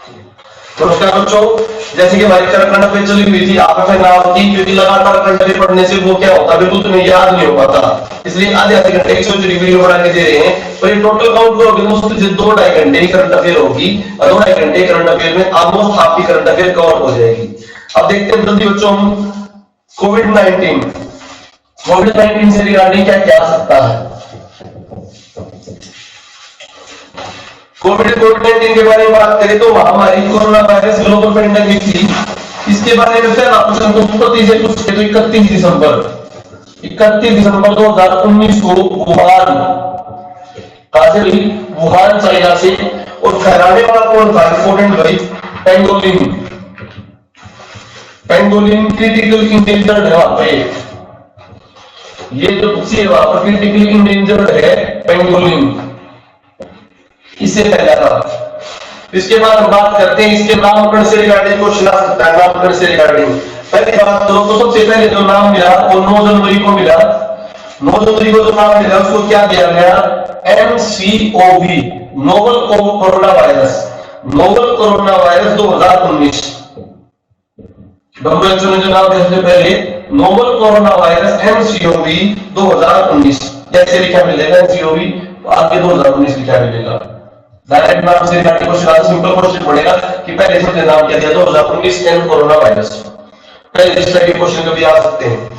नमस्कार बच्चों, जैसे कि हमारी करंट अफेयर चली हुई थी, आपने नाम की, क्योंकि लगातार करंट अफेयर पढ़ने से वो क्या होता है, बिल्कुल तुम्हें याद नहीं हो पाता, इसलिए आधे आधे घंटे की छोटी वीडियो बना के दे रहे हैं। पर ये टोटल काउंट करोगे दोस्तों, 2-2.5 घंटे की करंट अफेयर होगी, और 2-2.5 घंटे करंट अफेयर में ऑलमोस्ट हाफ की करंट अफेयर कवर हो जाएगी। अब देखते हैं जल्दी बच्चों, हम कोविड-19 से रिगार्डिंग क्या क्या आ सकता है। कोविड-19 के बारे में बात करें तो महामारी कोरोना वायरस ग्लोबल पेंडेमिक थी। इसके बारे में पहला क्वेश्चन तो 31 दिसंबर 2019 को वुहान चाइना से, और फैलाने वाला कौन था, इंपोर्टेंट भाई, पेंगोलिन क्रिटिकल इंडेंजर्ड है वहां पे, ये जो पक्षी है वहां पर क्रिटिकल इंडेंजर्ड है पेंगोलिन, इससे फैला था। इसके बाद हम बात करते हैं इसके नामकरण से रिगार्डिंग क्वेश्चन आ सकता है। नामकरण से रिगार्डिंग पहले बात करो तो सबसे पहले जो नाम मिला वो 9 जनवरी को मिला। 9 जनवरी को जो नाम मिला उसको क्या दिया गया, MCOV, novel corona virus. Novel corona virus 2019, WHO ने जो नाम दिया सबसे पहले नोवल कोरोना वायरस MCOV 2019, जैसे लिखा मिलेगा MCOV, आगे 2019 लिखा मिलेगा। डायरेक्ट नाम से रिगार्डिंग क्वेश्चन आता, सिंपल क्वेश्चन पड़ेगा कि पहले से नाम क्या दिया, 2019 एंड कोरोना वायरस। पहले इस टाइप के क्वेश्चन कभी आ सकते हैं।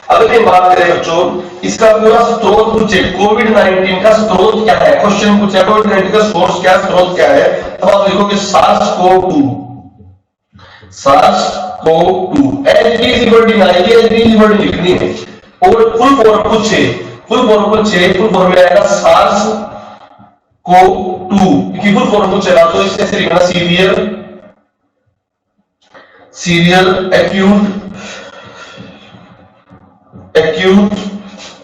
अगर हम बात करें बच्चों, इसका पूरा स्रोत पूछे, कोविड-19 का स्रोत क्या है, क्वेश्चन पूछे कोविड-19 का सोर्स क्या, स्रोत क्या है, तो आप लिखोगे SARS-CoV-2, SARS-CoV-2 लिखनी है। और फुल फॉर्म पूछे, फुल फॉर्म में आएगा SARS-CoV-2 की फुल फॉर्म पूछेगा तो इससे लिखना सीरियल एक्यूट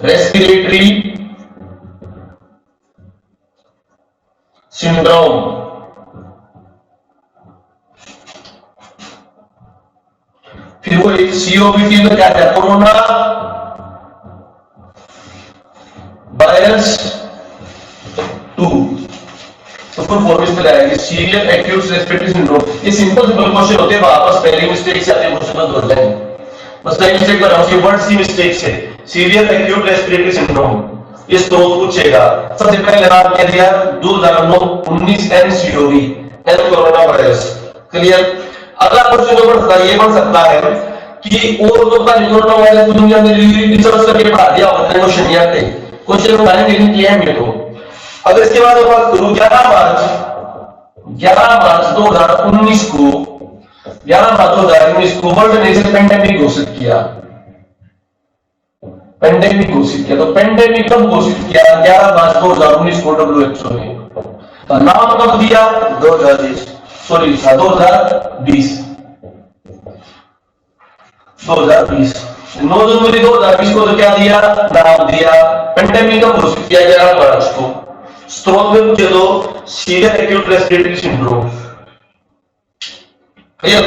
रेस्पिरेटरी सिंड्रोम। फिर वो एक COVD में क्या है, कोरोना वायरस 2, तो फुल फॉर्म इस तरह आएगी, सीरियल एक्यूट रेस्पिरेटरी सिंड्रोम। ये सिंपल क्वेश्चन होते हैं, वापस स्पेलिंग मिस्टेक से आते हैं क्वेश्चन को धो लेंगे, बस स्पेलिंग मिस्टेक पर हम वर्ड्स की मिस्टेक से। सीरियल एक्यूट रेस्पिरेटरी सिंड्रोम, ये स्रोत पूछेगा। सबसे पहले नाम क्या दिया, 2019 MCOV, कोरोना वायरस। क्लियर। अगला क्वेश्चन जो बढ़ता है, ये बन सकता है कि और लोग का कोरोना वायरस दुनिया में रिसर्च करके पढ़ा दिया होता है, क्वेश्चन नहीं आते, क्वेश्चन बनाने के लिए है मेरे को। अब इसके बाद बात करूं 11 मार्च 2019 को वर्ल्ड ने इसे पेंडेमिक घोषित किया। तो पेंडेमिक कब घोषित किया, 11 मार्च 2019 को WHO ने। तो नाम कब दिया, 2020। 9 जनवरी 2020 को तो क्या दिया, नाम दिया, पेंडेमिक कब घोषित किया, 11 मार्च को। स्रोत में पूछे तो serial acute respiratory syndrome. Clear.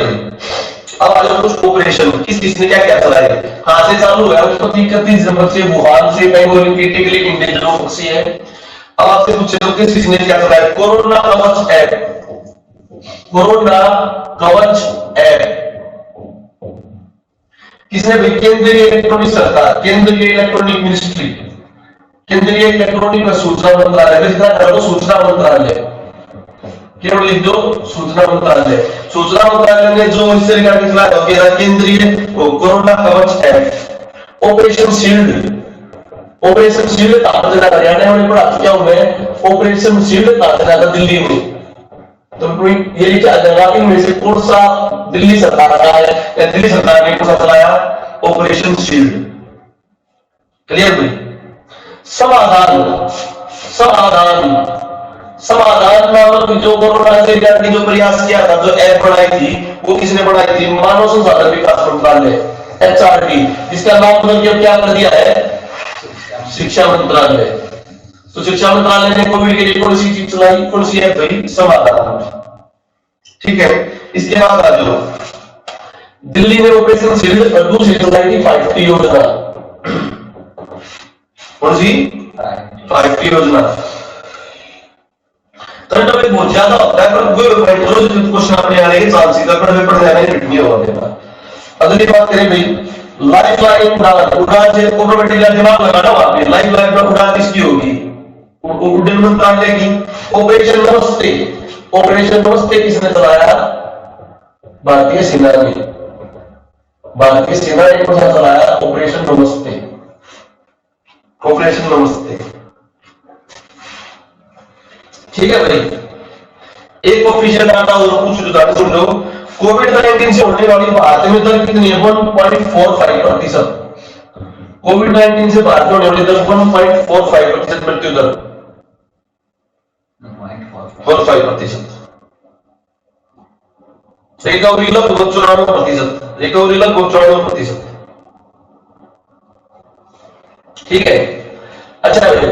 अब आ जाओ कुछ ऑपरेशन, किसने क्या क्या चलाया, कहां से चालू है, उसको 31 दिसंबर से वुहान से, पेंगोलिन क्रिटिकली इंडेंजर्ड पक्षी है। अब आपसे पूछे तो किसने क्या चलाया, कोरोना कवच ऐप किसने भी, केंद्रीय इलेक्ट्रॉनिक सरकार, केंद्रीय इलेक्ट्रॉनिक मिनिस्ट्री, केंद्रीय इलेक्ट्रॉनिक सूचना मंत्रालय, सूचना मंत्रालय, केवल लिख दो सूचना मंत्रालय ने जो इससे रिगार्डिंग चलाया हो गया केंद्रीय कोरोना कवच app. Operation shield Tajnagar, Haryana में पढ़ा चुका हूं मैं, ऑपरेशन शील्ड ताजनगर दिल्ली में। तो ये लिखा जाएगा इनमें से कौन सा दिल्ली सरकार का है, या दिल्ली सरकार ने कौन सा चलाया, ऑपरेशन शील्ड। क्लियर भाई। समाधान नामक जो कोरोना से रिगार्डिंग जो प्रयास किया था, जो ऐप बनाई थी, वो किसने बनाई थी, मानव संसाधन विकास मंत्रालय, HRD, जिसका नाम क्या कर दिया है, शिक्षा मंत्रालय। तो शिक्षा मंत्रालय ने कोविड के लिए कौन सी चीज चलाई, कौन सी ऐप भाई, समाधान। ठीक है। इसके बाद आ जाओ, दिल्ली में ऑपरेशन शील्ड और दूसरी चलाई थी 5T योजना। कौन सी, 5T योजना। करंट अफेयर बहुत ज्यादा होता है, पर कोई रोज क्वेश्चन अपने आने के चांस सीधा करंट अफेयर पढ़ने में रिपीट नहीं होगा। अगली बात करें भाई, लाइफ लाइन उड़ान से प्रोबेबिलिटी का दिमाग लगाना वहां पे, लाइफ लाइन पर उड़ान किसकी होगी? उड्डयन मंत्रालय की। ऑपरेशन नमस्ते, ऑपरेशन नमस्ते किसने चलाया? भारतीय सेना ने। भारतीय सेना ने कौन सा चलाया? ऑपरेशन नमस्ते, ऑपरेशन नमस्ते। ठीक है भाई, एक ऑफिशियल डाटा और कुछ उदाहरण सुन लो। कोविड-19 से होने वाली भारत में दर कितनी है? 1.45%। कोविड-19 से भारत में होने वाली दर 1.45% मृत्यु दर, 45%। रिकवरी लगभग 94%, रिकवरी लगभग 94%। ठीक है, अच्छा भाई,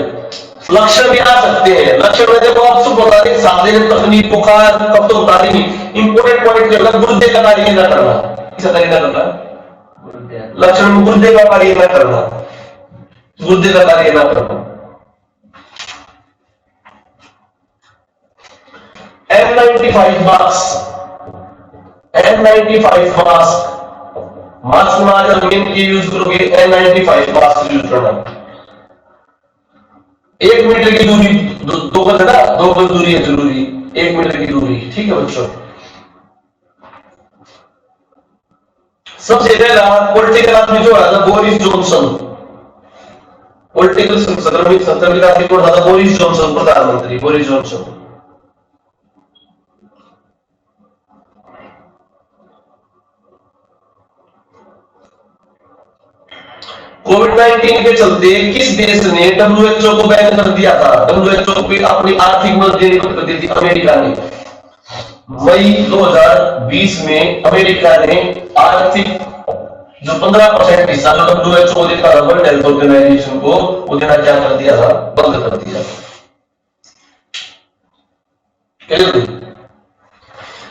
लक्षण भी आ सकते हैं। लक्षण में देखो आप सब बता दें, शारीरिक तकलीफ, बुखार, कब तो बता देंगे। इंपोर्टेंट पॉइंट क्या है? गुर्दे का कार्य न करना, किसका कार्य न करना? लक्षण में गुर्दे का कार्य न करना, गुर्दे का कार्य न करना। N95 mask, N95 mask, mask में आज रंगीन की यूज करोगे, N95 मास्क यूज करना। 1 मीटर की दूरी, दो गज ना, 2 गज दूरी है जरूरी, 1 मीटर की दूरी। ठीक है बच्चों, सबसे पहला पॉलिटिकल आदमी जो है बोरिस जॉनसन, पॉलिटिकल संक्रमित आदमी कौन था? बोरिस जॉनसन, प्रधानमंत्री बोरिस जॉनसन। कोविड-19 के चलते किस देश ने WHO को बैन कर दिया था? WHO को अपनी आर्थिक मदद देनी बंद कर दी थी अमेरिका ने। मई 2020 में अमेरिका ने आर्थिक जो 15% हिस्सा जो WHO को देता था वर्ल्ड हेल्थ ऑर्गेनाइजेशन को, वो देना क्या कर दिया था? बंद कर दिया।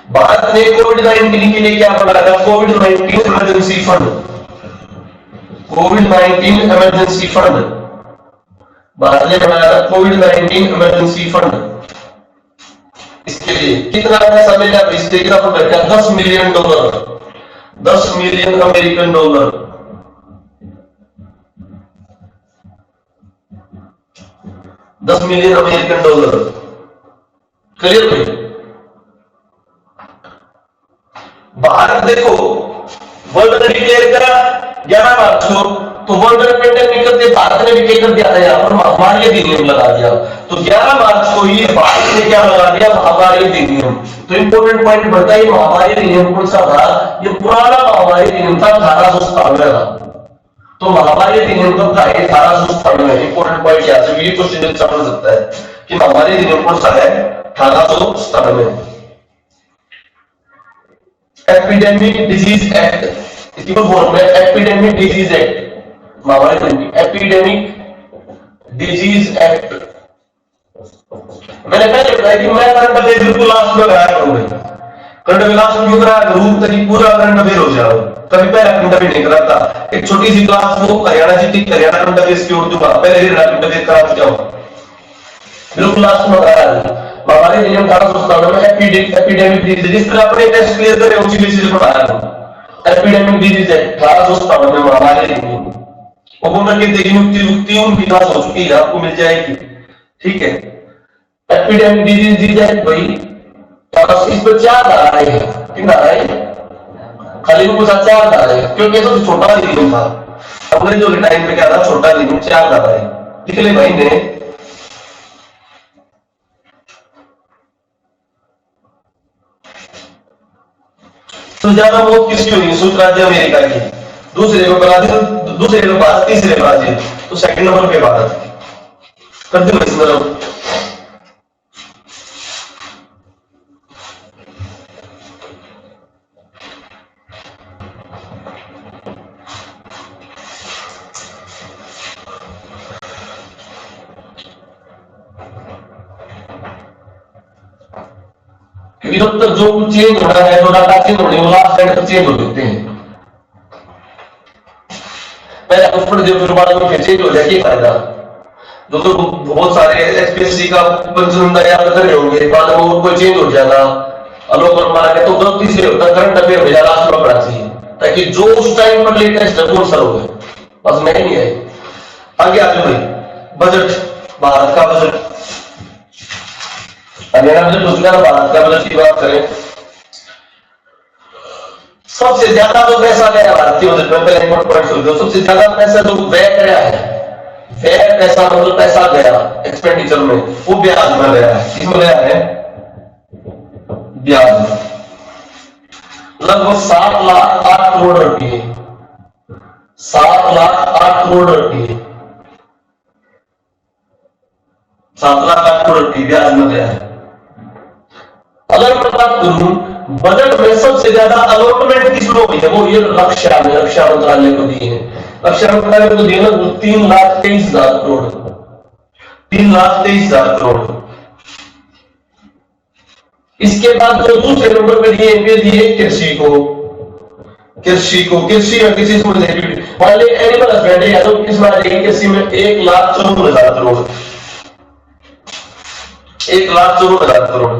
भारत ने कोविड-19 के लिए क्या बनाया था? कोविड-19 इमरजेंसी फंड, कोविड-19 इमरजेंसी फंड भारत ने बनाया था। कोविड-19 इमरजेंसी फंड, इसके लिए कितना पैसा मिला? इसके कितना बैठा? $10 million, 10 million American dollar. $10 million American dollar. Clear भाई? भारत देखो वर्ल्ड ने डिक्लेयर करा 11 मार्च को, तो वर्ल्ड पेंडेमिक करते भारत ने भी क्या कर दिया था? यहाँ पर महामारी अधिनियम लगा दिया। तो 11 मार्च को ही भारत ने क्या लगा दिया? महामारी अधिनियम। तो इंपोर्टेंट पॉइंट बढ़ता है, महामारी अधिनियम कौन सा था? ये पुराना महामारी अधिनियम था, 1897 का। तो महामारी अधिनियम कब था? 1897। इंपोर्टेंट पॉइंट यहाँ से भी क्वेश्चन समझ सकता है कि महामारी अधिनियम कौन सा है? 1897। एपिडेमिक डिजीज एक्ट, इसकी फॉर्म है एपिडेमिक डिजीज एक्ट, महामारी एपिडेमिक डिजीज एक्ट। मैंने पहले बताया कि मैं करंट अफेयर बिल्कुल लास्ट में कराया करूंगा। करंट अफेयर लास्ट में क्यों कराया करूं? ताकि पूरा करंट अफेयर हो जाए। कभी पहला करंट अफेयर नहीं कराता, एक छोटी सी क्लास को हरियाणा जी हरियाणा करंट अफेयर की ओर दूंगा, पहले करंट अफेयर करा चुका हूं, बिल्कुल लास्ट में कराया। हमारे नियम 1897 में एपिडेमिक डिजीज, जिस तरह अपने टेस्ट क्लियर करे उसी बेसिस पर आया। एपिडेमिक डिजीज है 1897 में हमारे नियम, और के नियुक्ति उनकी क्लास हो चुकी है, आपको मिल जाएगी। ठीक है, एपिडेमिक डिजीज है भाई, इस पर 4 धाराएं हैं। कितनी धाराएं? खाली को पूछा 4 धाराएं, क्योंकि ये सबसे छोटा नियम था अपने जो टाइम पे क्या था, छोटा नियम 4 धाराएं लिख ले भाई ने। तो ज्यादा मौत किसकी होगी? संयुक्त राज्य अमेरिका की, दूसरे को ब्राजील, दूसरे को भारत, तीसरे ब्राजील, तो सेकंड नंबर पे भारत। कर दो इसमें जब तक जो चेंज हो रहा है, जो डाटा चेंज होने वाला साइड तक चेंज हो जाते हैं। पहले उस पर जो फिर बाद में चेंज हो जाए, क्या फायदा? तो बहुत सारे एसपीएससी का पंचम याद कर रहे होंगे, बाद में वो कोई चेंज हो जाएगा, अलोकर मार के, तो गलती से होता करंट अफेयर भेजा लास्ट में पढ़ना चाहिए, ताकि जो उस टाइम पर लेटेस्ट है वो सर हो गए, बस नहीं है। आगे आ जाओ भाई, बजट, भारत का बजट, हरियाणा बजट हो चुका है, भारत का बजट की बात करें, सबसे ज्यादा जो पैसा गया भारतीय बजट में, पहले इंपॉर्टेंट पॉइंट सुन लो, सबसे ज्यादा पैसा जो व्यय गया है, व्यय पैसा मतलब पैसा गया एक्सपेंडिचर में, वो ब्याज में गया है। किसमें गया है? ब्याज में। लगभग 7,08,00,000 रुपये, 7,08,00,000 रुपये, 7,08,00,000 रुपये ब्याज में गया है। अगर मैं बात करूं बजट में सबसे ज्यादा अलॉटमेंट किसमें हुई है, वो ये रक्षा में, रक्षा मंत्रालय को दी है, रक्षा मंत्रालय को दिए ना 3,23,000 करोड़, 3,23,000 करोड़। इसके बाद जो दूसरे नंबर पे दिए कृषि को, कृषि और किसी से मान ली एनिमल हस्बेंड्री है तो किसमें आ जाएगी? कृषि में 1,54,000 करोड़, 1,54,000 करोड़।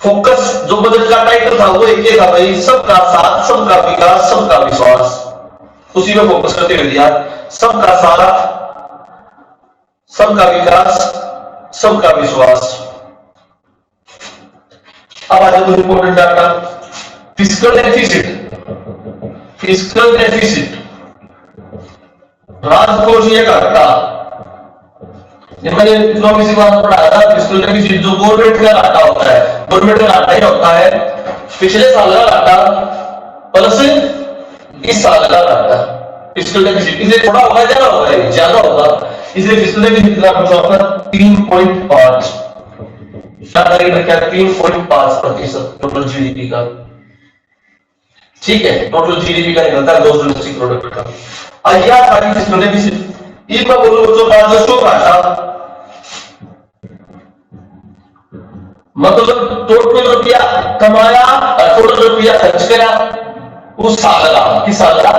फोकस जो बजट का टाइटल था वो एक था भाई, सबका साथ, सबका विकास, सबका विश्वास, उसी में फोकस करते हुए दिया, सबका साथ, सबका विकास, सबका विश्वास। अब आ जाओ important data, fiscal deficit, fiscal deficit, राजकोषीय घाटा। मैंने इकोनॉमिक्स की बात पढ़ाया था, फिस्कल डेफिसिट जो गवर्नमेंट का घाटा होता है, गवर्नमेंट का घाटा ही होता है पिछले साल का घाटा प्लस इस साल का घाटा। फिस्कल डेफिसिट इसलिए थोड़ा होगा, ज्यादा होगा, ज्यादा होगा, इसलिए फिस्कल डेफिसिट कितना होगा? 3.5, क्या 3.5% टोटल जीडीपी का, ठीक है, टोटल जीडीपी का निकलता है ग्रॉस डोमेस्टिक प्रोडक्ट का। आइया सारी फिस्कल डेफिसिट, एक बार बोलो जो राजस्व घाटा, मतलब टोटल रुपया कमाया, टोटल रुपया खर्च करा उस साल का, किस साल का?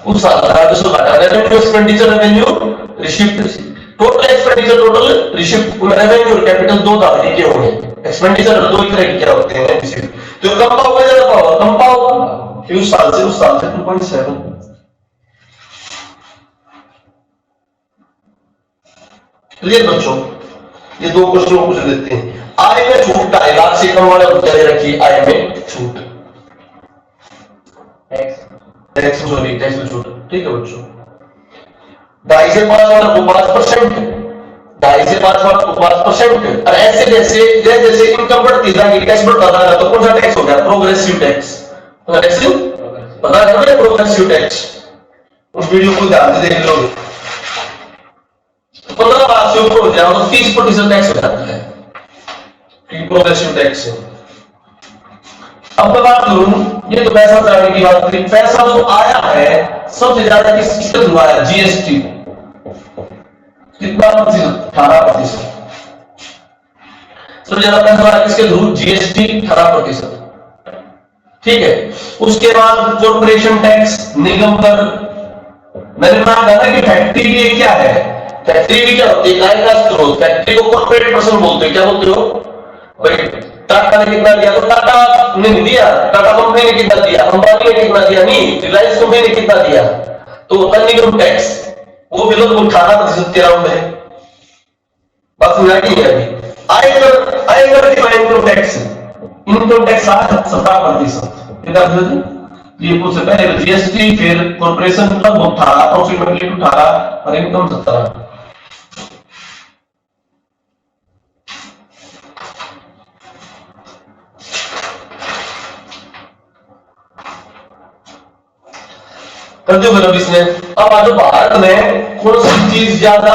उस साल का राजस्व घाटा। Revenue expenditure, revenue received, total expenditure, total received. Revenue और कैपिटल दो तरह के होंगे, एक्सपेंडिचर दो ही तरह के होते हैं रिसीव्ड। तो कम पाओगे ज्यादा पाओ, कम पाओ, उस साल से 2.7। क्लियर बच्चों? ये दो क्वेश्चन पूछ लेते हैं। आय में छूट, 2.5 लाख से कम वाले उत्तर रखिए, आय में छूट, टैक्स में छूट, ठीक है बच्चों। 2.5 से 5 वाला को 5%, 2.5 से 5 वाला को 5%, और ऐसे जैसे जैसे इनकम बढ़ती जाएगी, टैक्स बढ़ता जाएगा, तो कौन सा टैक्स हो गया? Progressive tax. प्रोग्रेसिव, पता है प्रोग्रेसिव टैक्स? उस वीडियो को ध्यान से देख लो। 15 लाख से ऊपर हो जाए तो 30% टैक्स हो जाता है, प्रोग्रेसिव टैक्स। अब मैं बात करूं, ये तो पैसा बचाने की बात करी, पैसा जो आया है सबसे ज्यादा किसके थ्रू आया? जीएसटी। कितना प्रतिशत? 18%। सबसे ज्यादा पैसा आया किसके थ्रू? जीएसटी, 18%, ठीक है। उसके बाद कॉर्पोरेशन टैक्स, निगम कर। मैंने कहा था कि फैक्ट्री भी क्या है? फैक्ट्री भी क्या होती है? आय का स्रोत। फैक्ट्री को कॉर्पोरेट पर्सन बोलते हैं, क्या बोलते हो भाई? टाटा ने कितना दिया? तो टाटा ने नहीं दिया, टाटा कंपनी ने कितना दिया, अंबानी ने कितना दिया, नहीं, रिलायंस कंपनी ने कितना दिया। तो इनकम टैक्स वो भी लगभग 18% के अराउंड है, बात समझ आई है अभी? आयकर की इनकम टैक्स, इनकम टैक्स 17%। ये कुछ पहले जीएसटी, फिर कॉर्पोरेशन लगभग 18, अप्रोक्सीमेटली 18, और इनकम 17। इसने अब आज भारत में कौन सी चीज ज्यादा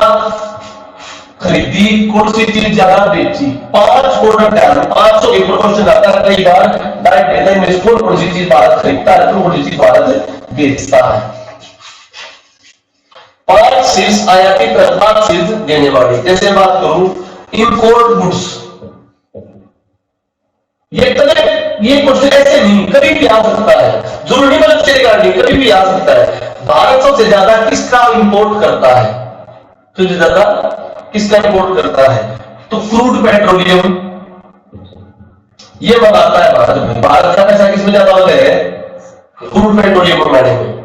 खरीदी, कौन सी चीज ज्यादा बेची? 5 प्रोडक्ट है, 500 के क्वेश्चन आता है कई बार, डायरेक्ट देता है कौन सी चीज भारत खरीदता है, कौन सी चीज भारत बेचता है। 5 चीज आयातित कर, 5 चीज देने वाली। जैसे बात करूं इंपोर्ट गुड्स, ये क्वेश्चन ऐसे नहीं, कभी भी आ सकता है, जरूरी मतलब से रिगार्डिंग कभी भी आ सकता है। भारत सबसे ज्यादा किसका इंपोर्ट करता है? सबसे ज्यादा किसका इंपोर्ट करता है? तो क्रूड पेट्रोलियम ये मंगाता है भारत में। भारत का पैसा किसमें ज्यादा लगा है? क्रूड पेट्रोलियम मंगाने में।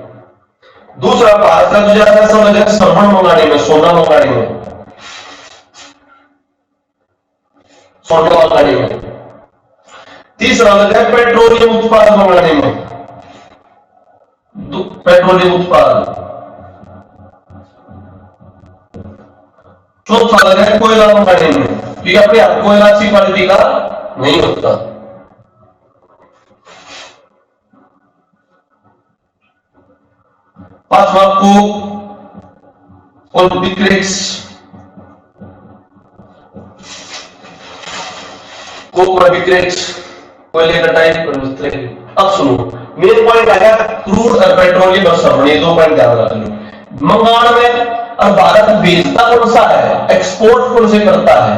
दूसरा, भारत का जो ज्यादा पैसा लगा है स्वर्ण मंगाने में, सोना मंगाने में, सोना मंगाने में। तीसरा लगा है पेट्रोलियम उत्पाद मंगाने में, पेट्रोलियम उत्पाद। चौथा लगा है कोयला मंगाने में, क्योंकि अपने आप कोयला अच्छी क्वालिटी का नहीं होता। पांचवा कोक और बिक्रेक्स, कोक और बिक्रेक्स कोयले का टाइप। अब सुनो, मेन पॉइंट आ गया क्रूड और पेट्रोलियम और स्वर्ण, ये 2 पॉइंट ध्यान रख लो। मंगान में और भारत बेचता कौन सा है, एक्सपोर्ट कौन से करता है?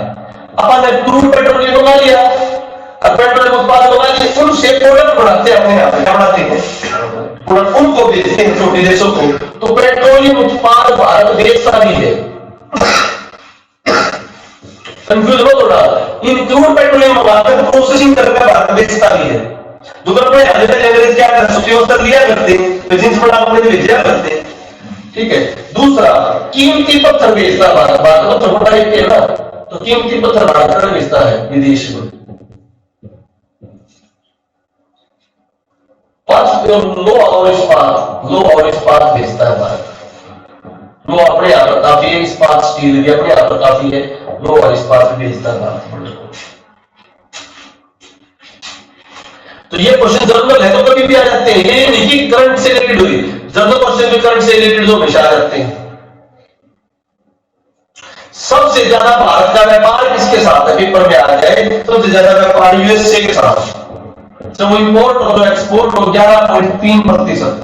अपन ने क्रूड पेट्रोलियम मंगा लिया और पेट्रोलियम उत्पाद मंगा लिए, उनसे प्रोडक्ट बनाते हैं, अपने यहाँ पे क्या बनाते हैं, प्रोडक्ट उनको बेचते हैं छोटे देशों को। तो पेट्रोलियम उत्पाद भारत बेचता भी है। कंफ्यूज हो थोड़ा, इन क्रूड पेट्रोलियम मंगाकर प्रोसेसिंग करके भारत बेचता भी है। दूसरा में अंग्रेज क्या करते, सब्सिडी लिया करते, बिजनेस बड़ा अपने भेजा करते। ठीक है। दूसरा, कीमती पत्थर बेचता भारत, भारत में छोटा एक है ना, तो कीमती पत्थर भारत में बेचता है विदेश में। लो और इस्पात बेचता है भारत। लो अपने यहाँ पर काफी है, इस्पात स्टील भी अपने यहाँ पर काफी है, लो और इस्पात बेचता है भारत। तो ये क्वेश्चन जनरल है तो कभी भी आ जाते हैं, ये नहीं कि करंट से रिलेटेड हुई, जनरल क्वेश्चन भी करंट से रिलेटेड जो हमेशा आ जाते हैं। सबसे ज्यादा भारत का व्यापार किसके साथ है, पेपर में आ जाए, सबसे ज्यादा व्यापार यूएसए के साथ। जब इंपोर्ट और एक्सपोर्ट हो 11.3%।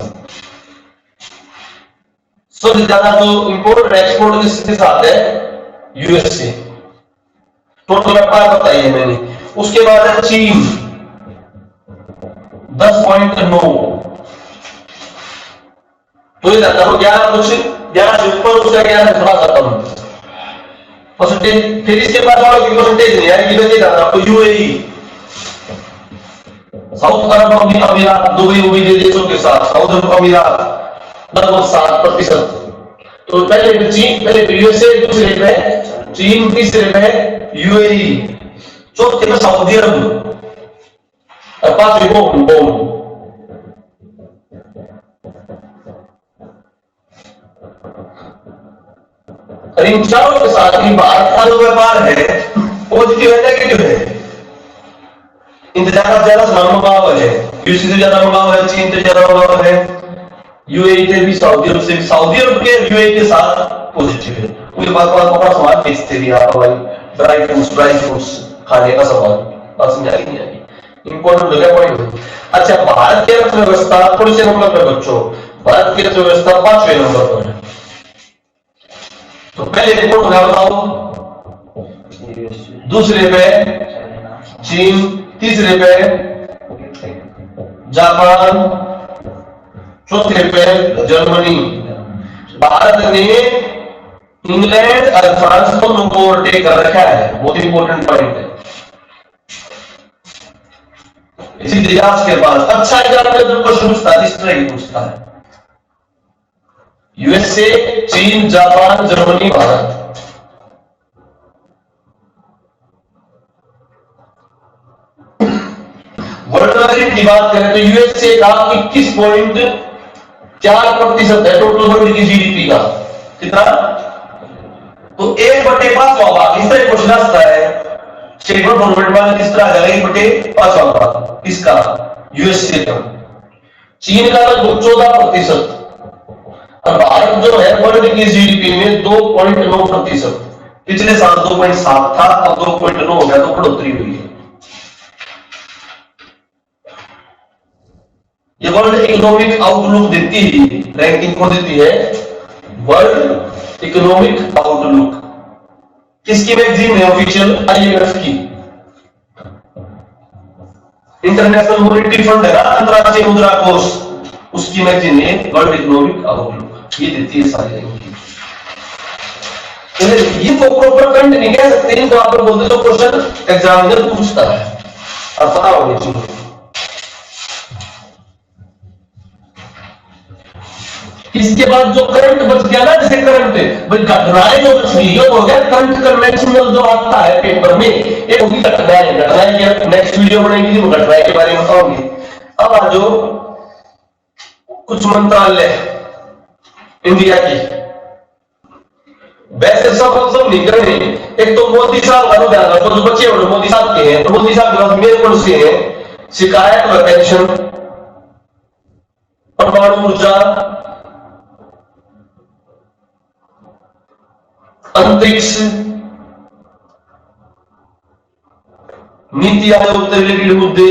सबसे ज्यादा जो इंपोर्ट और एक्सपोर्ट किसके साथ है, यूएसए। टोटल व्यापार बताइए मैंने। उसके बाद है चीन 10.9, तो ये जाता हो 11 से ऊपर, उसका 11 से थोड़ा सा कम परसेंटेज। फिर इसके बाद वालों की परसेंटेज नहीं आएगी, वैसे जाता आपको यूएई, साउथ अरब अमीरात, दुबई उबई देशों के साथ साउथ अरब अमीरात लगभग 7%। तो पहले चीन, पहले यूएसए, दूसरे में चीन, तीसरे में यूएई, चौथे में सऊदी अरब और पांचवें ओमान। इन चारों के साथ ही भारत का जो व्यापार है पॉजिटिव है नेगेटिव है। इंतजार ज्यादा सामान मंगा हुआ है, यूएसए से ज्यादा मंगा हुआ है, चीन से ज्यादा मंगा हुआ है, यूएई से भी, सऊदी अरब से भी। सऊदी अरब के यूएई के साथ पॉजिटिव है, उनके पास अपना सामान बेचते भी, आप भाई ड्राई फ्रूट्स खाने का सामान, बात समझ आई नहीं आई? इंपॉर्टेंट जगह पॉइंट। अच्छा, भारत की अर्थव्यवस्था थोड़ी से नंबर पर बच्चों, भारत की अर्थव्यवस्था 5वें नंबर पर है। तो पहले रिपोर्ट होगा बताओ, दूसरे पे चीन, तीसरे पे जापान, चौथे पे जर्मनी। भारत ने इंग्लैंड और फ्रांस को ओवरटेक कर रखा है, बहुत इंपॉर्टेंट पॉइंट है। इसीलिए आज के पास अच्छा एग्जाम में जो क्वेश्चन पूछता है इस तरह ही पूछता है। यूएसए, चीन, Japan, Germany, Bharat. World ranking की बात करें तो यूएसए का 21.4% है टोटल वर्ल्ड की जीडीपी का। कितना? तो 1/5 भाग। इस तरह क्वेश्चन आता है स्टेटमेंट फॉर्मेट में, किस तरह आ जाएगा 1/5 भाग इसका यूएसए का। चीन का लगभग 14%, और भारत जो है वर्ल्ड की जीडीपी में 2.9%। पिछले साल 2.7 था, अब 2.9 हो गया, तो बढ़ोतरी हुई है। ये वर्ल्ड इकोनॉमिक आउटलुक देती है, रैंकिंग को देती है वर्ल्ड इकोनॉमिक आउटलुक। किसकी मैगजीन है ऑफिशियल? आईएमएफ की, इंटरनेशनल मॉनेटरी फंड है ना, अंतरराष्ट्रीय मुद्रा कोष, उसकी मैगजीन है वर्ल्ड इकोनॉमिक आउटलुक, ये देती है सारी रैंकिंग। ये तो प्रॉपर कंटेंट नहीं कह सकते, इनको आप बोलते तो क्वेश्चन एग्जामिनर पूछता है, अब पता होनी चाहिए। इसके बाद जो करंट बच गया ना, जैसे करंट भाई घटनाएं जो बच गई, ये हो गया करंट कन्वेंशनल जो आता है पेपर में, ये होगी घटनाएं। घटनाएं की नेक्स्ट वीडियो बनेगी, घटनाएं के बारे में बताऊंगी। अब आ जाओ कुछ मंत्रालय इंडिया की, वैसे सब नहीं कर रहे। एक तो मोदी साहब का ध्यान रखो, जो बच्चे मोदी साहब के हैं, तो मोदी साहब के पास मेरे कौन से हैं, शिकायत व पेंशन, परमाणु ऊर्जा, अंतरिक्ष, नीति आयोग से रिलेटेड मुद्दे,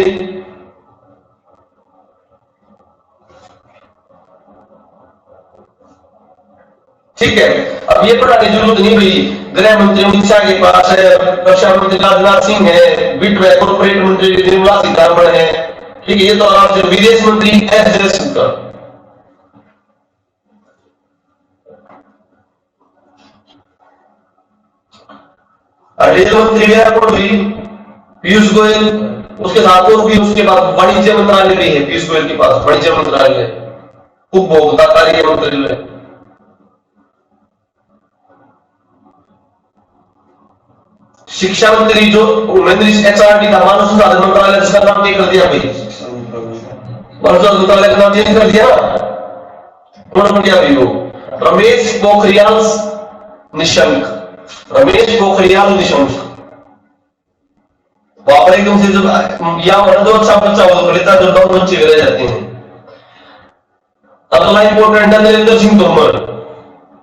ठीक है। अब ये पढ़ाने की जरूरत नहीं भाई, गृह मंत्री अमित शाह के पास है, रक्षा मंत्री राजनाथ सिंह है, वित्त व कॉर्पोरेट मंत्री निर्मला सीतारमण है, ठीक है, ये तो आराम से। विदेश मंत्री एस जयशंकर, रेल मंत्री है कौन भी, पीयूष गोयल, उसके साथ और भी उसके पास वाणिज्य मंत्रालय भी है, पीयूष गोयल के पास वाणिज्य मंत्रालय, उपभोक्ता कार्य मंत्रालय, शिक्षा मंत्री जो एचआरडी था, मानव संसाधन मंत्रालय, जिसका नाम चेंज कर दिया भाई, मानव संसाधन मंत्रालय का नाम चेंज कर दिया, कौन बन गया भाई वो, रमेश पोखरियाल निशंक, रमेश पोखरियाल निशंक। वापर एकदम से जब या वाला जो अच्छा बच्चा हो तो लेता, जो दो बच्चे रह जाते हैं। अगला इंपॉर्टेंट है नरेंद्र सिंह तोमर।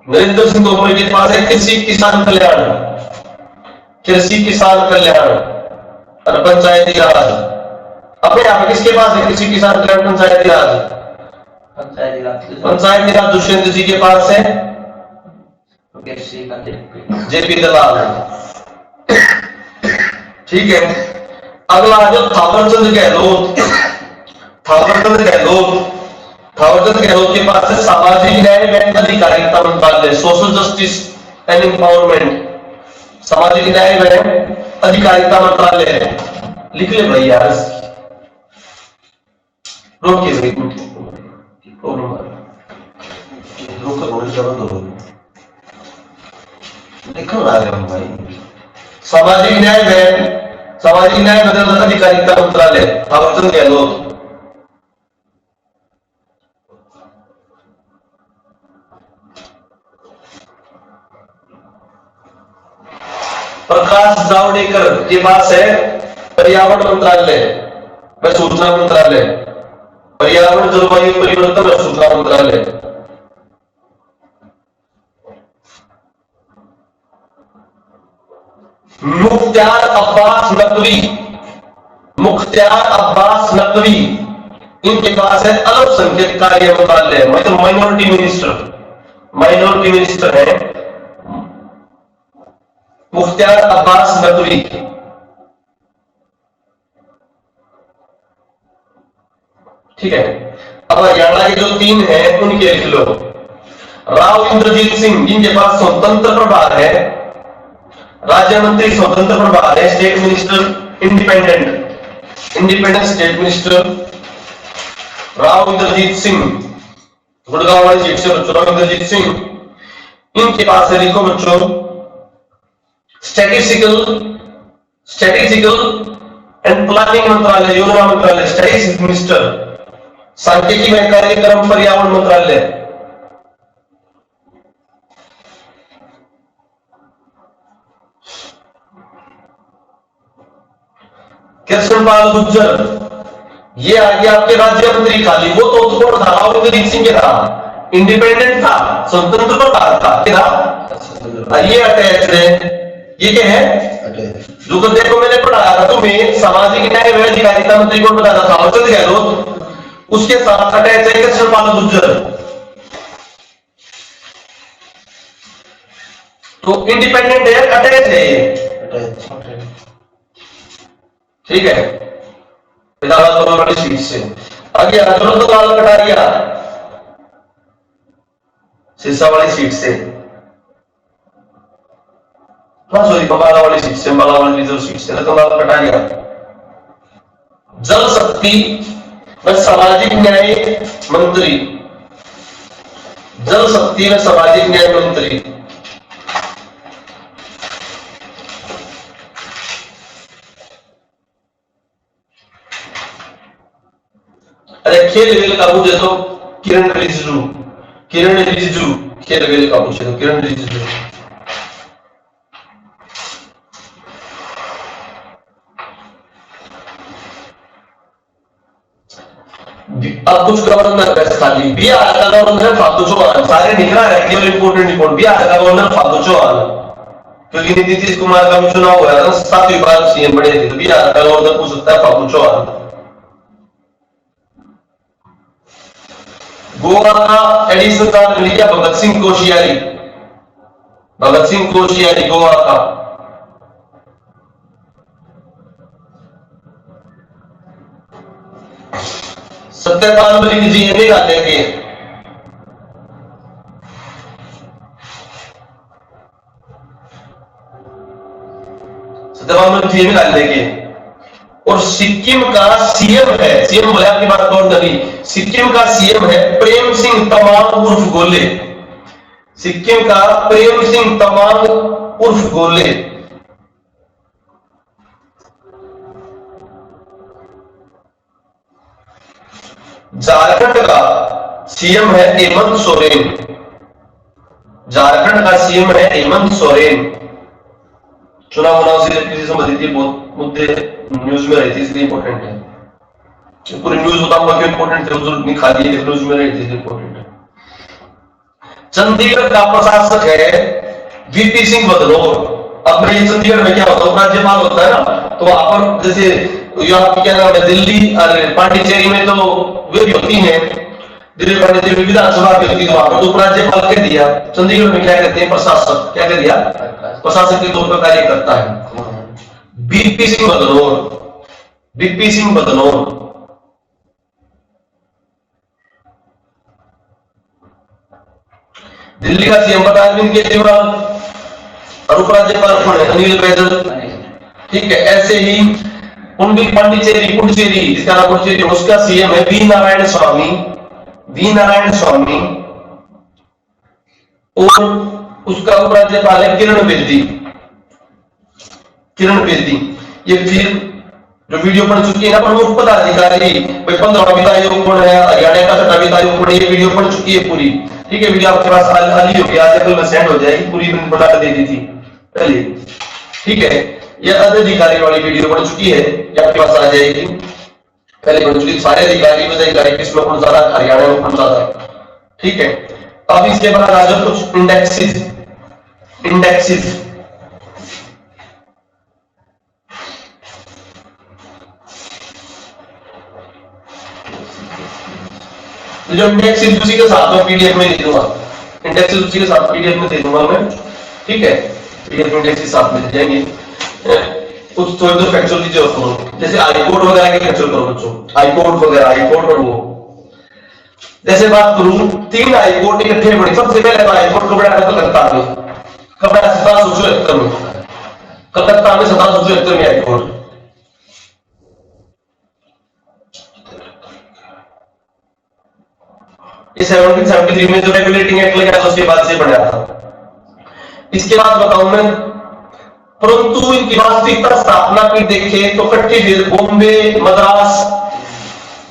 नरेंद्र सिंह तोमर के पास है कृषि किसान कल्याण, कृषि किसान कल्याण और पंचायती राज। अपने यहाँ पे किसके पास है कृषि किसान कल्याण पंचायती राज? पंचायती राज दुष्यंत जी के पास है, जेपी दलाल, ठीक है। अगला जो थावरचंद गहलोत, थावरचंद गहलोत, थावरचंद गहलोत के पास है सामाजिक न्याय एवं अधिकारिता मंत्रालय, सोशल जस्टिस एंड एम्पावरमेंट, सामाजिक न्याय एवं अधिकारिता मंत्रालय है। लिख ले भाई यार, रोकिए प्रॉब्लम लिखो आ रहे भाई। सामाजिक न्याय एवं अधिकारिता मंत्रालय, थावरचंद गहलोत। प्रकाश जावड़ेकर के पास है पर्यावरण मंत्रालय व सूचना मंत्रालय, पर्यावरण जलवायु परिवर्तन और सूचना मंत्रालय। मुख्तार अब्बास नकवी, मुख्तार अब्बास नकवी, इनके पास है अल्पसंख्यक कार्य मंत्रालय, मतलब माइनॉरिटी मिनिस्टर, माइनॉरिटी मिनिस्टर है मुख्तार अब्बास नकवी। ठीक है। अब हरियाणा के जो तीन हैं उनके लिख लो। राव इंद्रजीत सिंह, जिनके पास स्वतंत्र प्रभार है, राज्य मंत्री स्वतंत्र प्रभार है, state minister independent state minister Rao Indrajit Singh, Gurgaon वाली सीट से बच्चों, राव इंद्रजीत सिंह। इनके पास है, लिखो बच्चों, स्टैटिस्टिकल एंड प्लानिंग मंत्रालय, योजना मंत्रालय, स्टैटिस्टिक्स मिनिस्टर, सांख्यिकी व कार्यक्रम पर्यावरण मंत्रालय, कृष्णपाल गुर्जर, ये आ गया आपके राज्य मंत्री खाली। वो तो कौन था? राव इंद्रजीत सिंह के था, इंडिपेंडेंट था, स्वतंत्र प्रभार था, क्या ये अटैच है, ये क्या है? जो तो देखो मैंने पढ़ाया था तुम्हें, सामाजिक न्याय एवं अधिकारिता मंत्री को बताया था थावरचंद गहलोत, उसके साथ अटैच है कृष्णपाल गुर्जर। तो इंडिपेंडेंट है, अटैच है ये, ठीक है, सीट से। आगे चलो तो बाल कटा दिया शीशा वाली सीट से, हाँ सॉरी बंगाला वाली सीट से, बंगाला वाली रिजर्व सीट से तो बाल कटा दिया। जल शक्ति व सामाजिक न्याय मंत्री, जल शक्ति व सामाजिक न्याय मंत्री अरे खेल वेल का पूछे तो किरण रिजिजू, किरण रिजिजू खेल वेल का पूछे तो किरण रिजिजू। अब कुछ गवर्नर का खाली बिहार का गवर्नर फालतू चौहान, सारे निकला है केवल इंपोर्टेंट रिपोर्ट। बिहार का गवर्नर फालतू चौहान, क्योंकि नीतीश कुमार का भी चुनाव हुआ था, 7वीं बार सीएम बने थे, तो बिहार का गवर्नर पूछ सकता है फालतू चौहान। गोवा का एडिशनल का मिल गया भगत सिंह कोश्यारी, भगत सिंह कोश्यारी गोवा का। सत्यपाल मलिक जी ये निकालेंगे, सत्यपाल मलिक जी निकाल देंगे। और सिक्किम का सीएम है, सीएम बोले आपकी बात और नहीं, सिक्किम का सीएम है प्रेम सिंह तमांग उर्फ गोले, सिक्किम का प्रेम सिंह तमांग उर्फ गोले। झारखंड का सीएम है हेमंत सोरेन, झारखंड का सीएम है हेमंत सोरेन। चुनाव से संबंधित बहुत मुद्दे न्यूज में रहती है, इसलिए इंपॉर्टेंट है। पूरी न्यूज बताऊंगा क्यों इंपॉर्टेंट है, जरूरत नहीं खाली है, न्यूज में रहती है इंपॉर्टेंट है। चंडीगढ़ का प्रशासक है वीपी सिंह बदनौर। अब मैं चंडीगढ़ में क्या होता है, राज्यपाल होता है ना, तो वहां पर जैसे क्या नाम है दिल्ली और पांडिचेरी में तो वे भी होती है, दिल्ली पांडिचेरी में विधानसभा भी होती है, वहां पर तो उपराज्यपाल कह दिया। चंडीगढ़ में क्या कहते हैं प्रशासक, क्या कह दिया, प्रशासक के तौर पर कार्य करता है बीपी सिंह बदनौर, बीपी सिंह बदनौर। दिल्ली का सीएम बता अरविंद केजरीवाल और उपराज्यपाल कौन है, अनिल बैजल। ठीक है, ऐसे ही पुडुचेरी, पुडुचेरी जिसका नाम पुडुचेरी, उसका सीएम है वी नारायण स्वामी, वी नारायण स्वामी। और उसका उपराज्यपाल है किरण बेदी, किरण बेदी। ये फिर जो वीडियो पढ़ चुकी है ना प्रमुख पदाधिकारी, 15वां वित्त आयोग कौन है, हरियाणा का 6वां वित्त आयोग कौन है, ये वीडियो पढ़ चुकी है पूरी। ठीक है, वीडियो आपके पास खाली होगी, आज कल में सेंड हो जाएगी, पूरी मैंने बना के दे दी थी पहले। ठीक है, ये अधिकारी वाली वीडियो बन चुकी है, ये आपके पास आ जाएगी, पहले बन चुकी। सारे अधिकारी किसमें कौन ज्यादा, हरियाणा में कौन ज्यादा है। ठीक है, अब इसके बाद आ जाओ कुछ इंडेक्सेस, इंडेक्सेस। जो इंडेक्सेस उसी के साथ में पीडीएफ में दे दूंगा, इंडेक्सेस उसी के साथ पीडीएफ में दे दूंगा मैं। ठीक है, पीडीएफ इंडेक्सेस साथ में दे जाएंगे। कुछ थोड़ी तो फैक्चुअल चीजें करो, जैसे हाई कोर्ट वगैरह के फैक्चुअल करो बच्चों, हाई कोर्ट वगैरह, हाई कोर्ट और वो। जैसे बात करूं 3 हाई कोर्ट इकट्ठे बने, सबसे पहले हाई कोर्ट कब बनाया, कलकत्ता में, कब बनाया, 1776 में, कलकत्ता में 1776 में हाई कोर्ट। इस 1773 में जो रेगुलेटिंग एक्ट लगा था उसके बाद से बना था। इसके बाद बताऊं मैं, परंतु इनकी वास्तविकता स्थापना की देखें तो कट्टी फिर बॉम्बे मद्रास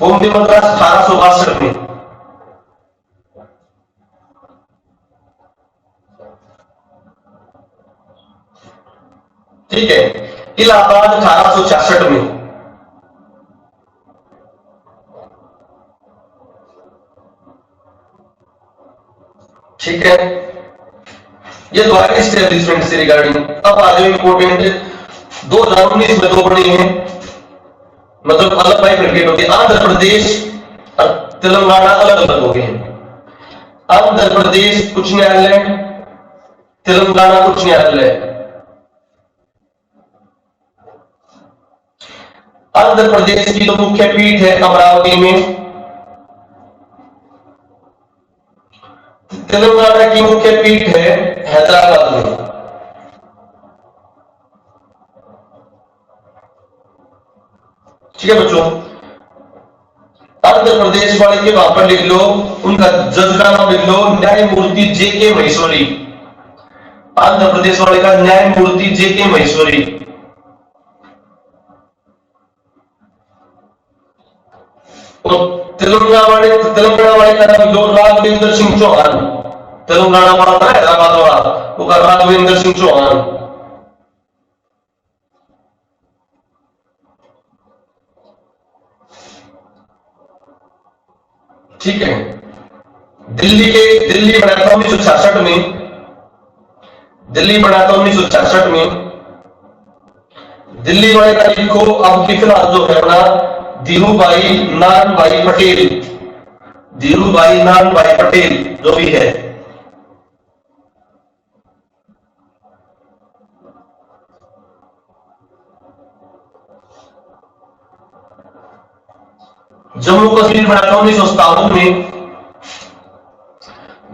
1862 में। ठीक है, इलाहाबाद 1866 में। ठीक है, ये तो है एस्टेब्लिशमेंट से रिगार्डिंग। अब आ जाओ इंपोर्टेंट, 2019 में 2 बड़ी हैं, मतलब अलग बाइफरकेट हो गए, आंध्र प्रदेश और तेलंगाना अलग अलग हो गए हैं। आंध्र प्रदेश उच्च न्यायालय, तेलंगाना उच्च न्यायालय। आंध्र प्रदेश की तो मुख्य पीठ है अमरावती में, तेलंगाना की मुख्य पीठ है हैदराबाद में। ठीक है बच्चों, आंध्र प्रदेश वाले के वहां पर लिख लो, उनका जज का नाम लिख लो, न्यायमूर्ति जे के महेश्वरी। आंध्र प्रदेश वाले का न्यायमूर्ति जे के महेश्वरी। और तेलंगाना वाले का नाम लिख लो, राघवेंद्र सिंह चौहान। तेलंगाना वाला था हैदराबाद वाला, वो का राघवेंद्र सिंह चौहान। ठीक है, दिल्ली बना था 1966 में। दिल्ली बना था 1966 में। दिल्ली वाले का लिखो अब की फिलहाल जो है अपना धीरूभाई नानभाई पटेल। धीरूभाई नानभाई पटेल जो भी है। जम्मू कश्मीर बना था 1957 में।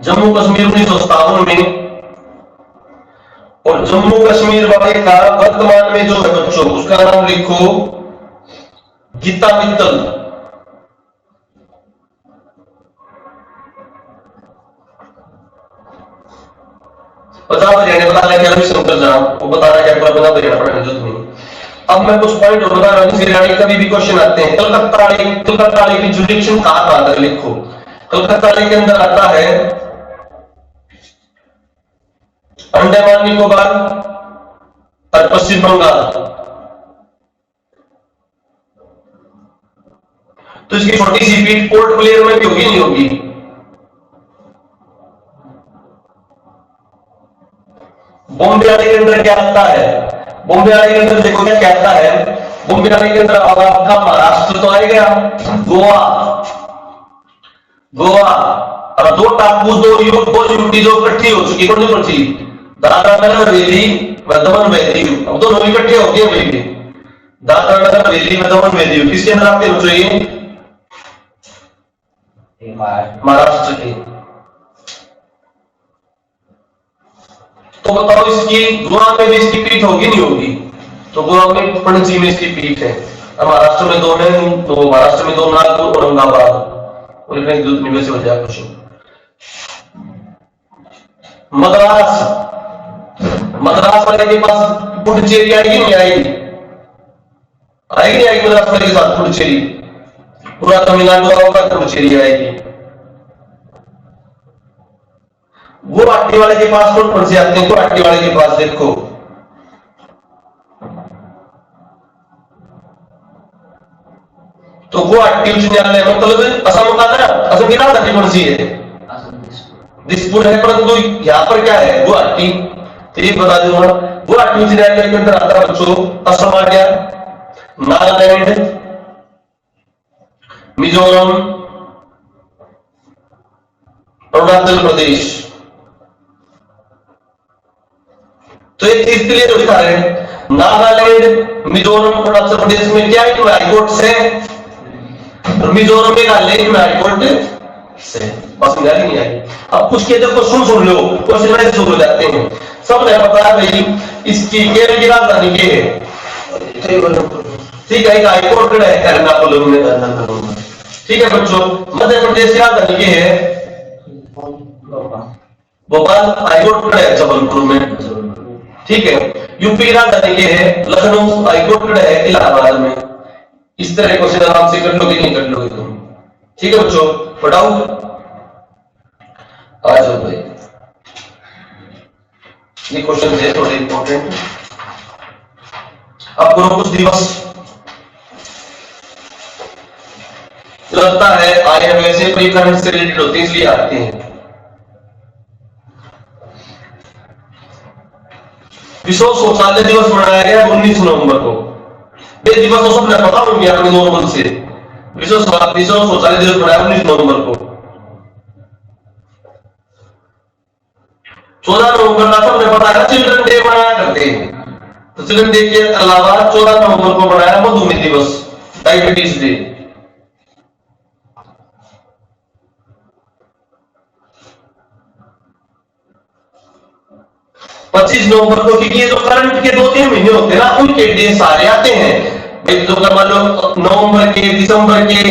जम्मू कश्मीर 1957 में। और जम्मू कश्मीर वाले का वर्तमान में जो है बच्चों, उसका नाम लिखो गीता मित्तल। बता रहा क्या रविशंकर जहाँ वो बता रहा क्या बता देना पड़ेगा जरूरत नहीं। अब मैं कुछ पॉइंट और बता रहा हूँ, कभी भी क्वेश्चन आते हैं। कलकत्ता वाले की जुडिक्शन कहां आता है लिखो। कलकत्ता वाले के अंदर आता है अंडमान निकोबार और पश्चिम बंगाल। तो इसकी छोटी सी पीठ पोर्ट ब्लेयर में भी होगी नहीं होगी? बॉम्बे वाले के अंदर क्या आता है? बॉम्बे वाले के अंदर देखो क्या आता है। बॉम्बे वाले के अंदर अब आपका महाराष्ट्र तो आएगा, गोवा और दो टापू, दो यूटी जो इकट्ठी हो चुकी, कौन सी चीज? दादरा नगर हवेली व दमन व दीव। अब दोनों इकट्ठे हो गए भाई, दादरा नगर हवेली व दमन व दीव किसके अंदर आते हो चाहिए? महाराष्ट्र के। तो बताओ इसकी गोवा में भी इसकी पीठ होगी नहीं होगी? तो गोवा में पणजी में इसकी पीठ है। महाराष्ट्र में दो है, तो महाराष्ट्र में दो, नागपुर औरंगाबाद। और में से हो जाए क्वेश्चन। मद्रास वाले के पास पुडुचेरी आएगी नहीं आएगी? आएगी नहीं आएगी? मद्रास वाले के साथ पुडुचेरी, पूरा तमिलनाडु होगा, पुडुचेरी आएगी। गुवाहाटी वाले के पास कौन कौन से आते हैं? गुवाहाटी वाले के पास देखो तो गुवाहाटी उच्च न्यायालय मतलब असम का ना, असम की राजधानी कौन सी है? दिसपुर है, परंतु यहाँ पर क्या है? गुवाहाटी। तो ये बता दूंगा, गुवाहाटी उच्च न्यायालय के अंदर आता है बच्चों असम आ गया, नागालैंड, मिजोरम, अरुणाचल प्रदेश। तो एक चीज क्लियर हो दिखा रहे हैं, नागालैंड, मिजोरम, अरुणाचल प्रदेश में क्या है? हाईकोर्ट से। मिजोरम में मेघालय में हाईकोर्ट से। बस नहीं आई। अब कुछ के देखो सुन लो, क्वेश्चन ऐसे शुरू हो जाते हैं। सबने बताया भाई इसकी केरल की राजधानी क्या है? ठीक है, एक हाईकोर्ट है एर्नाकुलम में। ठीक है बच्चों, मध्य प्रदेश की राजधानी क्या है? भोपाल। हाईकोर्ट है जबलपुर में। ठीक है, यूपी की राजधानी क्या है? लखनऊ। हाईकोर्ट है इलाहाबाद में। इस तरह क्वेश्चन आराम से कर लोगे, नहीं कर लोगे तुम? ठीक है बच्चों, पढ़ाओ आ जाओ भाई। ये क्वेश्चन है थोड़े इंपॉर्टेंट। अब गुरु कुछ दिवस लगता है आए वैसे परिवहन से रिलेटेड होते हैं, इसलिए आते हैं। विश्व शौचालय दिवस मनाया गया 19 नवंबर को। ये दिवस तो सबने पता हो गया अपने नॉर्मल से। विश्व शौचालय दिवस मनाया 19 नवंबर को। 14 नवंबर का सबने पता है चिल्ड्रन डे मनाया करते हैं। तो चिल्ड्रन डे के अलावा 14 नवंबर को मनाया मधुमेह दिवस, डायबिटीज डे। 25 नवंबर को, क्योंकि ये जो करंट के 2-3 महीने होते हैं ना, उनके डे सारे आते हैं भाई। जो मान लो नवंबर के, दिसंबर के,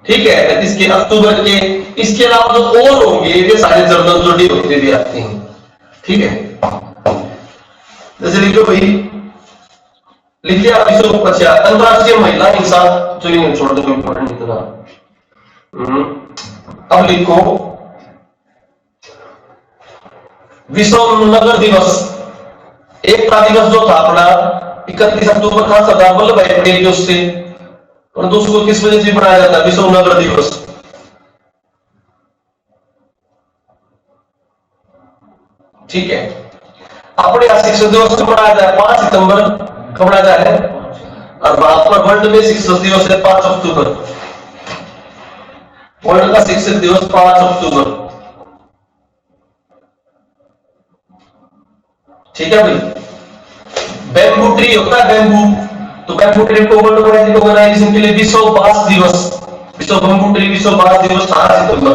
ठीक है, इसके अक्टूबर के, इसके अलावा जो और होंगे ये सारे जर्नल जो डे होते भी आते हैं, ठीक है। जैसे लिखो भाई, लिखिए आप इसको। अच्छा, अंतरराष्ट्रीय महिला हिंसा, जो ये छोड़ दो, इंपॉर्टेंट इतना। अब लिखो विश्व नगर दिवस। एकता दिवस जो था अपना 31 अक्टूबर था, सरदार वल्लभ भाई पटेल के उससे, और दूसरों किस वजह से बनाया जाता है विश्व नगर दिवस? ठीक है। अपने यहाँ शिक्षक दिवस को मनाया जाए 5 सितंबर को मनाया जाए, और वहां पर वर्ल्ड में शिक्षक दिवस है 5 अक्टूबर। वर्ल्ड का शिक्षक दिवस 5 अक्टूबर, ठीक है भाई। बैम्बू ट्री होता है, बैम्बू, तो बैम्बू ट्री को वर्ल्ड ऑर्गेनाइजेशन के लिए विश्व बांस दिवस, विश्व बैम्बू ट्री विश्व बांस दिवस 18 सितंबर,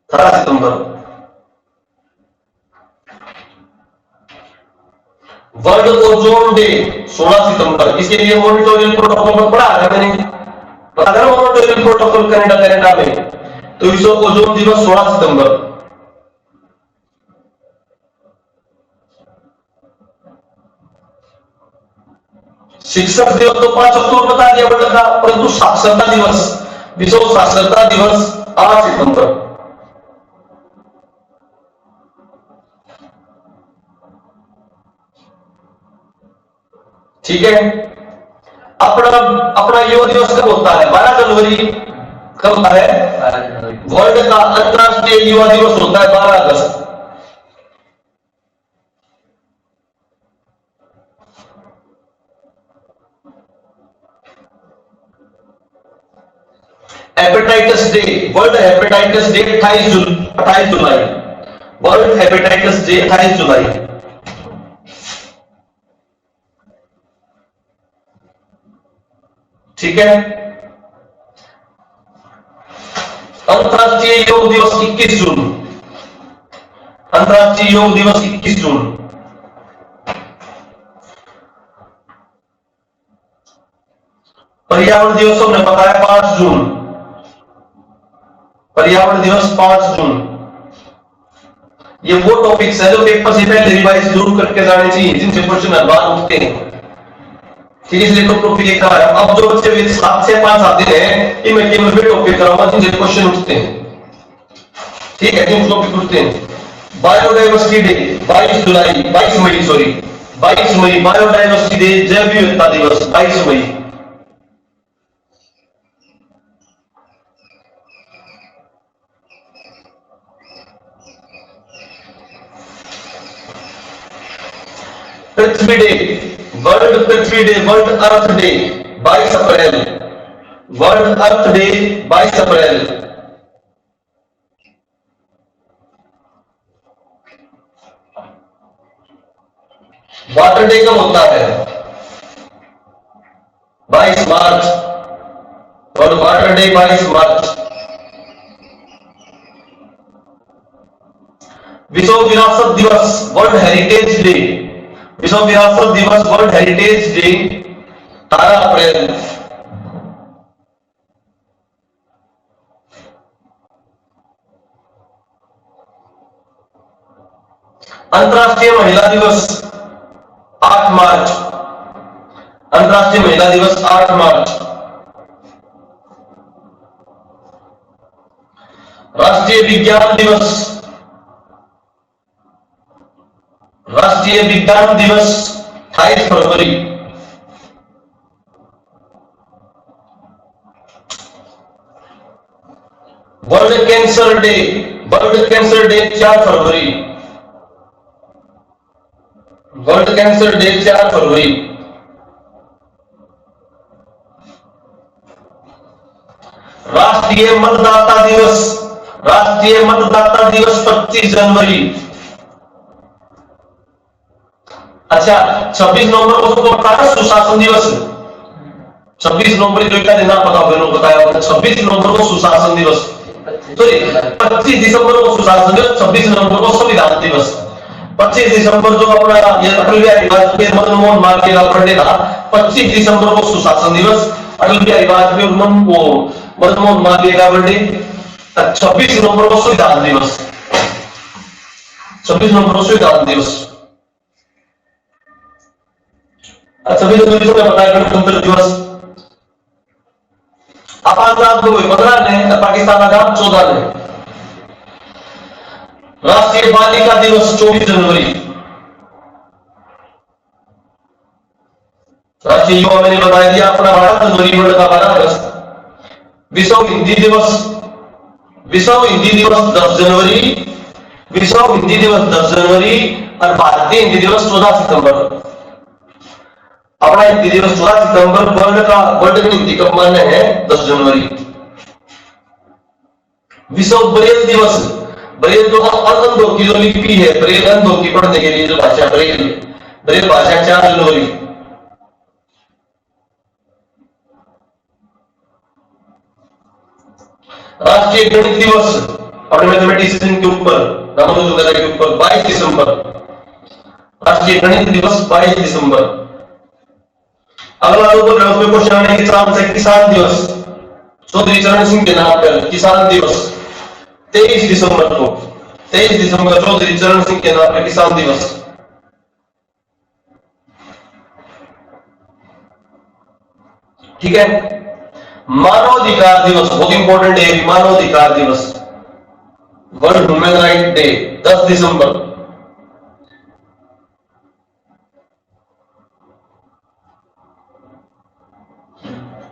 18 सितंबर। वर्ल्ड ओजोन डे 16 सितंबर। इसके लिए मॉनिटोरियल प्रोटोकॉल पढ़ा है मैंने, पता है मॉनिटोरियल प्रोटोकॉल कनाडा में, तो विश्व ओजोन दिवस 16 सितंबर। शिक्षक दिवस तो 5 अक्टूबर बता दिया वर्ल्ड का, परंतु साक्षरता दिवस, विश्व साक्षरता दिवस 8 सितंबर। ठीक है। अपना अपना युवा दिवस कब होता है? 12 जनवरी। कब होता है? वर्ल्ड का अंतरराष्ट्रीय युवा दिवस होता है 12 अगस्त। Hepatitis day, world hepatitis day 28 जुलाई। वर्ल्ड हेपेटाइटिस डे 28 जुलाई। ठीक है। अंतरराष्ट्रीय योग दिवस 21 जून। अंतरराष्ट्रीय योग दिवस 21 जून। पर्यावरण दिवस हमने बताया 5 जून। पर्यावरण दिवस 5 जून। ये वो टॉपिक्स है जो पेपर से पहले रिवाइज जरूर करके जाने चाहिए, जिनसे क्वेश्चन हर बार उठते हैं। ठीक है, इसलिए तो टॉपिक एक है। अब जो बच्चे 7 से 5 आते हैं, इनमें केवल वे टॉपिक कराऊंगा जिनसे क्वेश्चन उठते हैं। ठीक है, जिन टॉपिक उठते हैं। बायोडाइवर्सिटी डे 22 जुलाई, 22 मई, सॉरी 22 मई। बायोडाइवर्सिटी डे, जैव विविधता दिवस 22 मई। पृथ्वी डे, वर्ल्ड पृथ्वी डे, वर्ल्ड अर्थ डे 22 अप्रैल। वर्ल्ड अर्थ डे 22 अप्रैल। वाटर डे कब होता है? 22 मार्च। वर्ल्ड वाटर डे 22 मार्च। विश्व विरासत दिवस, वर्ल्ड हेरिटेज डे, विश्व विरासत दिवस, वर्ल्ड हेरिटेज डे 18 अप्रैल। अंतरराष्ट्रीय महिला दिवस 8 मार्च। अंतरराष्ट्रीय महिला दिवस 8 मार्च। राष्ट्रीय विज्ञान दिवस, राष्ट्रीय विज्ञान दिवस 28 फरवरी। World cancer day, world cancer day 4 फरवरी। वर्ल्ड कैंसर डे 4 फरवरी। राष्ट्रीय मतदाता दिवस, राष्ट्रीय मतदाता दिवस 25 जनवरी। अच्छा, 26 नवंबर को तो बताया सुशासन दिवस। 26 नवंबर जो क्या देना पता होगा, बताया 26 नवंबर को सुशासन दिवस, सॉरी 25 दिसंबर को सुशासन दिवस, 26 नवंबर को संविधान दिवस। 25 दिसंबर जो अपना ये अटल बिहारी वाजपेयी मदन मोहन मालवीय का बर्थडे था, 25 दिसंबर को सुशासन दिवस, अटल बिहारी वाजपेयी और मदन मोहन मालवीय का बर्थडे, 26 नवंबर को संविधान दिवस, 26 नवंबर को संविधान दिवस। अच्छा, भी तो बताया गणतंत्र दिवस आजाद हुए 15 ने, पाकिस्तान आजाद 14 ने। राष्ट्रीय बालिका दिवस 24 जनवरी। राष्ट्रीय युवा मैंने बता दिया अपना 12 जनवरी, वर्ल्ड का 12 अगस्त। विश्व हिंदी दिवस, विश्व हिंदी दिवस 10 जनवरी, विश्व हिंदी दिवस 10 जनवरी और भारतीय हिंदी दिवस 14 सितंबर। अपना हिंदी दिवस 14 सितंबर, वर्ल्ड में हिंदी कब मान्य है 10 जनवरी। विश्व ब्रेल दिवस, ब्रेल जो अंधों की जो लिपि है, ब्रेल अंधों की पढ़ने के लिए जो भाषा ब्रेल, ब्रेल भाषा 4 जनवरी। राष्ट्रीय गणित दिवस अपने मैथमेटिशियन के ऊपर, रामानुजन वगैरह के ऊपर 22 दिसंबर। राष्ट्रीय गणित दिवस 22 दिसंबर। अगला जो क्वेश्चन आने के चांस है किसान दिवस, चौधरी चरण सिंह के नाम पर किसान दिवस 23 दिसंबर को, 23 दिसंबर चौधरी चरण सिंह के नाम पर किसान दिवस। ठीक है। मानवाधिकार दिवस बहुत इंपॉर्टेंट है, मानवाधिकार दिवस, वर्ल्ड ह्यूमन राइट डे 10 दिसंबर।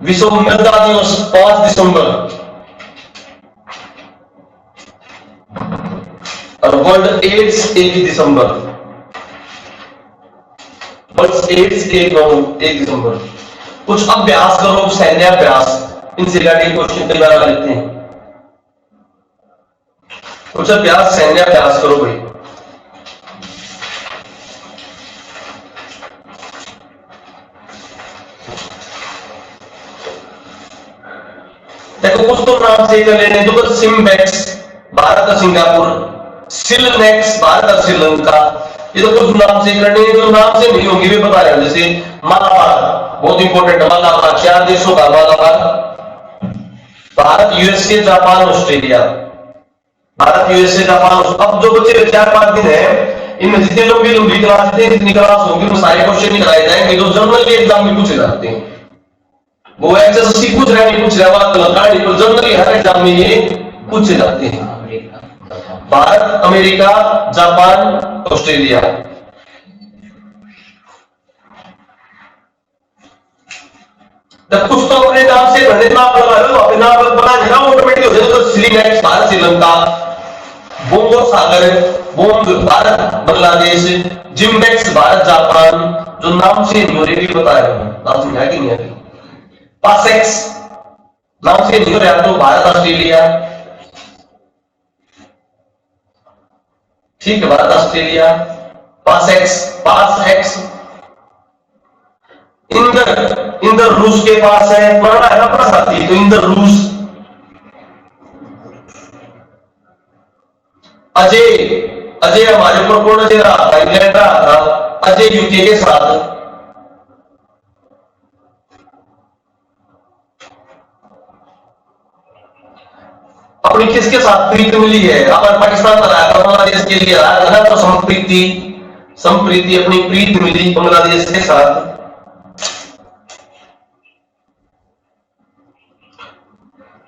विश्व मृदा दिवस 5 दिसंबर और वर्ल्ड एड्स 1 दिसंबर। वर्ल्ड एड्स 1 दिसंबर। कुछ अभ्यास करो, सैन्य अभ्यास, इनसे रिलेटेड क्वेश्चन कई बार लेते हैं। कुछ अभ्यास, सैन्य अभ्यास करो भाई। देखो कुछ तो नाम से कर लेने तो सिम्बेक्स भारत और सिंगापुर, सिलनेक्स भारत और श्रीलंका, ये तो कुछ नाम से करने, जो नाम से नहीं होंगे भी बता रहे हैं। जैसे मालाबार बहुत इंपॉर्टेंट है, मालाबार 4 देशों का Malabar, Bharat, USA, Japan, Australia. Bharat, USA, Japan. अब जो बच्चे 4-5 दिन है, इनमें जितने लंबी लंबी क्लास थे, जितनी क्लास होंगी वो सारे क्वेश्चन नहीं कराए जाएंगे जो जनरल के एग्जाम में पूछे जाते हैं। वो एचएसएससी पूछ रहा है नहीं पूछ रहा, बात गलत, पर जनरली हर एग्जाम में ये पूछे जाते हैं। Bharat, America, Japan, Australia. जब कुछ तो अपने नाम से भरने नाम लगा लो, अपने नाम बना देना ऑटोमेटिक हो जाएगा। तो श्रीलंका भारत, श्रीलंका, बोंगो सागर, बोंग भारत, बांग्लादेश, जिम्बेक्स भारत, जापान, जो नाम से नहीं हो रही बता रहे हो, नाम समझा कि नहीं है। पासेक्स नाम से नहीं हो रहा तो भारत, ऑस्ट्रेलिया। ठीक है, Bharat, Australia. PASSEX, PASSEX. Inder, Inder रूस के पास है, पढ़ना है ना अपना साथी, तो इंदर रूस। अजय, अजय हमारे ऊपर कौन अजय रहा था, इंग्लैंड रहा था, अजय यूके के साथ। अपनी किसके साथ प्रीत मिली है, अगर पाकिस्तान रहा था, बांग्लादेश के लिए रहा था ना, तो संप्रीति, संप्रीति अपनी प्रीत मिली बांग्लादेश के साथ।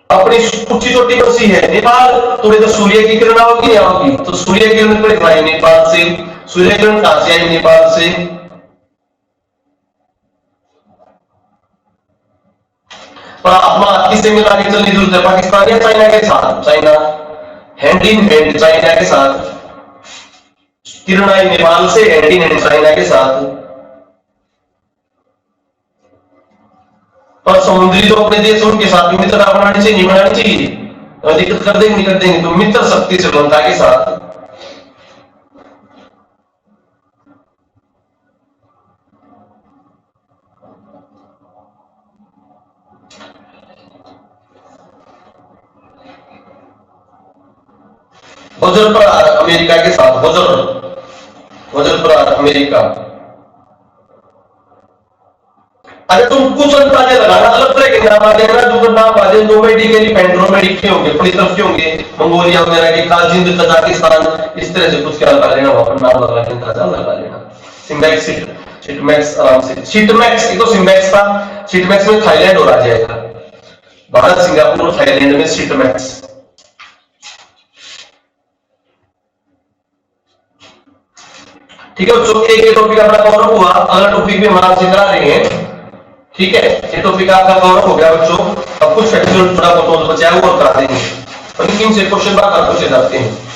अपनी ऊंची चोटी कौन सी है, नेपाल। तो इधर सूर्य की किरण आओगी नहीं आओगी, तो सूर्य किरण पर आई नेपाल से। सूर्य किरण कहां से आई, नेपाल से। पर आत्मा किससे मिला के चलनी जरूरत है, पाकिस्तान या चाइना के साथ, China hand in hand China के साथ। किरण आई नेपाल से, हैंड इन हैंड चाइना के साथ। पर समुद्री जो अपने देश उनके साथ मित्रता बनानी चाहिए, नहीं बनानी चाहिए, और दिक्कत कर देंगे नहीं कर देंगे, तो मित्र शक्ति श्रीलंका के साथ। बजर पर अमेरिका के साथ, बजर वजलपुर अमेरिका। अगर तुम कुछ अंदाजे लगाना, अलग तरह के नाम आ जाएगा, जो नाम आ जाए नोमैडिक पेंड्रोमैडिक के होंगे, अपनी तरफ के होंगे, मंगोलिया वगैरह के, काजिंद कजाकिस्तान, इस तरह से कुछ क्या लगा लेना, वहां पर नाम लगा के अंदाजा लगा लेना। सिम्बैक्स, सिटमैक्स, आराम से सिटमैक्स, ये तो सिम्बैक्स था, सिटमैक्स में थाईलैंड और आ जाएगा, भारत सिंगापुर और थाईलैंड में सिटमैक्स। ठीक है बच्चों, एक ये टॉपिक अपना कवर हुआ, अगला टॉपिक भी हमारा आपसे करा रहे हैं। ठीक है, ये टॉपिक आपका कवर हो गया बच्चों। अब कुछ फैक्चुअल थोड़ा बहुत बचा है वो और करा देंगे, लेकिन से क्वेश्चन बार पूछे जाते हैं।